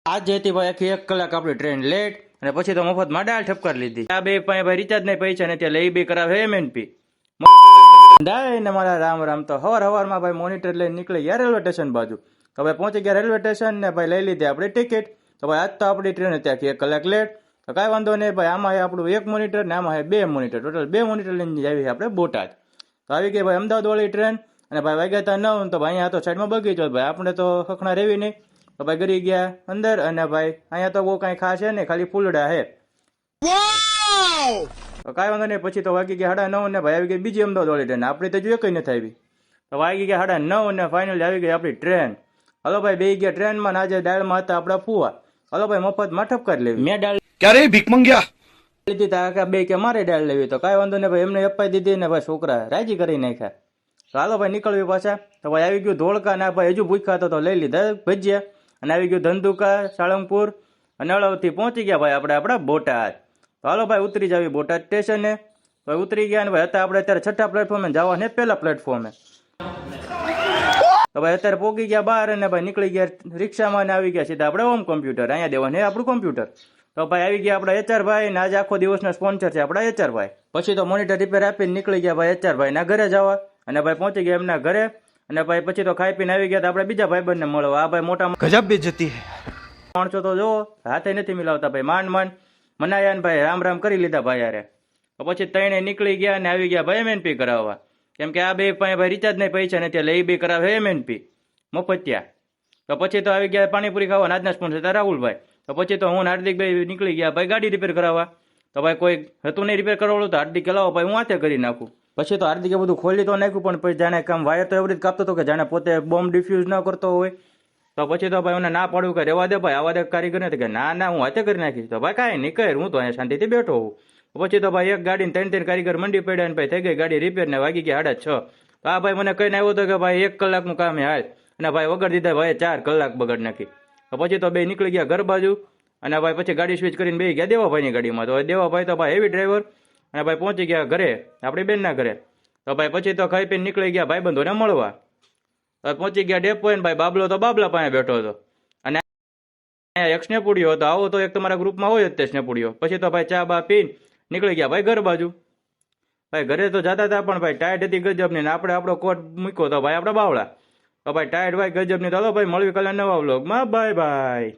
આજ જતી ભાઈ આખી 1 કલાક આપણી ટ્રેન લેટ અને પછી તો મફતમાં ડાળ ઠપકાર લીધી. આ બે પાસે ભાઈ રિચાર્જ નહીં પૈસા ને ત્યાં લઈ બે કરાવે MNP. ને મારા રામ રામ તો હવારમાં ભાઈ મોનિટર લઈને નીકળી ગયા રેલવે સ્ટેશન બાજુ. તો ભાઈ પહોંચી ગયા રેલવે સ્ટેશન ને ભાઈ લઈ લીધી આપણી ટિકિટ. તો ભાઈ આજ તો આપણી ટ્રેન ત્યાંથી 1 કલાક લેટ. તો કાંઈ વાંધો નહીં ભાઈ, આમાં આપણું 1 મોનિટર ને આમાં 2 મોનિટર, ટોટલ 2 મોનિટર લઈને આવી આપણે બોટાદ. તો આવી ગઈ ભાઈ અમદાવાદ વાળી ટ્રેન અને ભાઈ વાગ્યા હતા 9. તો ભાઈ અહીંયા તો સાઈડમાં બગીચો, ભાઈ આપણે તો ખખણા રેવી નહીં. તો ભાઈ ગરી ગયા અંદર અને ભાઈ અહીંયા તો બહુ કાંઈ ખાસ છે ને, ખાલી ફૂલડા હે. તો કાંઈ વાંધો નહીં, પછી તો વાગી ગયા 9:30 ને ભાઈ આવી ગઈ બીજી અમદાવાદ વાળી ટ્રેન. આપણી તો જો કઈ નથી આવી. તો વાગી ગયા 9:30 ને ફાઇનલી આવી ગઈ આપણી ટ્રેન. હલો ભાઈ બે ગયા ટ્રેનમાં ને આજે દાળમાં હતા આપણા ફુવા. હલો ભાઈ મફતમાં ઠપકાર લેવી. મેં દાળ ક્યારે ભીખ મંગ્યા લીધી તા બે કે મારે દાળ લેવી. તો કાંઈ વાંધો નહીં ભાઈ, એમને અપાઈ દીધી ને ભાઈ છોકરા રાજી કરી નાખ્યા. તો હાલો ભાઈ નીકળવી પાછા. તો ભાઈ આવી ગયું ધોળકા ના ભાઈ હજુ ભૂખ્યા હતો તો લઈ લીધા ભજીયા. અને આવી ગયું ધંધુકા સાળંગપુર અને અળવથી પહોંચી ગયા ભાઈ આપણે આપણા બોટાદ. તો હાલો ભાઈ ઉતરી જાવી બોટાદ સ્ટેશને. તો ઉતરી ગયા ને ભાઈ હતા આપણે અત્યારે 6થા પ્લેટફોર્મે જવા ને પહેલા પ્લેટફોર્મે. તો ભાઈ અત્યારે પોગી ગયા બહાર અને ભાઈ નીકળી ગયા રિક્ષામાં ને આવી ગયા સીધા આપણે હોમ કોમ્પ્યુટર. અહીંયા દેવાનું આપણું કોમ્પ્યુટર. તો ભાઈ આવી ગયા આપણા HR ભાઈ ને આજે આખો દિવસના સ્પોન્સર છે આપણા HR ભાઈ. પછી તો મોનિટર રિપેર આપીને નીકળી ગયા ભાઈ HR ભાઈ ના ઘરે જવા. અને ભાઈ પહોંચી ગયા એમના ઘરે. અને ભાઈ પછી તો ખાઈ પીને આવી ગયા તો આપણે બીજા ભાઈબંધને મળવા. આ ભાઈ મોટા ગજબ બેઇજ્જતી હે માણસો તો જો હાથે નથી મિલાવતા ભાઈ, માંડ મનાયા ને ભાઈ રામ કરી લીધા ભાઈ યારે. તો પછી ત્રણે નીકળી ગયા ને આવી ગયા ભાઈ MNP કરાવવા. કેમ કે આ બે પાસે ભાઈ રિચાર્જ નહીં પૈસા નથી એટલે એ બે કરાવે MNP મફતિયા. તો પછી તો આવી ગયા પાણીપુરી ખાવા. આજના સ્પોન્સર હતા રાહુલભાઈ. તો પછી તો હું ને હાર્દિકભાઈ નીકળી ગયા ભાઈ ગાડી રિપેર કરાવવા. તો ભાઈ કોઈ હતું નહીં રિપેર કરવાળું તો હાર્દિક લાવો ભાઈ હું હાથે કરી નાખું. પછી તો હાર્દિકે બધું ખોલી તો નાખ્યું પણ પછી જાણે કામ વાયર તો એવી રીતે કાપતો હતો કે જાણે પોતે બોમ્બ ડિફ્યુઝ ન કરતો હોય. તો પછી તો ભાઈ મને ના પાડવું કે રેવા દે ભાઈ, આવા દે કારીગર નથી કે ના હું હાથે કરી નાખીશ. તો ભાઈ કાંઈ નહીં કર, હું તો અહીંયા શાંતિથી બેઠો હોઉં. પછી તો ભાઈ એક ગાડીને 3 કારીગર મંડી પડ્યા ને ભાઈ થઈ ગઈ ગાડી રિપેર ને વાગી ગયા 6:30. તો આ ભાઈ મને કહીને આવ્યો હતો કે ભાઈ 1 કલાકનું કામ હાલ. અને ભાઈ વગર દીધા ભાઈ 4 કલાક બગડ નાખી. તો પછી તો બે નીકળી ગયા ઘર બાજુ. અને ભાઈ પછી ગાડી સ્વિચ કરીને બે ગયા દેવાભાઈની ગાડીમાં. તો દેવાભાઈ તો ભાઈ હેવી ડ્રાઈવર. અને ભાઈ પહોંચી ગયા ઘરે આપણી બેનના ઘરે. તો ભાઈ પછી તો ખાઈ પીને નીકળી ગયા ભાઈબંધોને મળવા. તો પહોંચી ગયા ડેપો ને ભાઈ બાબલો તો બાબલા પાસે બેઠો હતો. અને એક સ્નેપુડિયો હતો. આવો તો એક તમારા ગ્રુપમાં હોય જ તે સ્નેપુડિયો. પછી તો ભાઈ ચા બા પીને નીકળી ગયા ભાઈ ઘર બાજુ. ભાઈ ઘરે તો જતા હતા પણ ભાઈ ટાયર્ડ હતી ગજબની ને આપણે આપણો કોટ મૂક્યો તો ભાઈ આપણા બાવળા. તો ભાઈ ટાયર્ડ ભાઈ ગજબની. તો ભાઈ મળવી કાલે નવા વ્લોગમાં. Bye bye.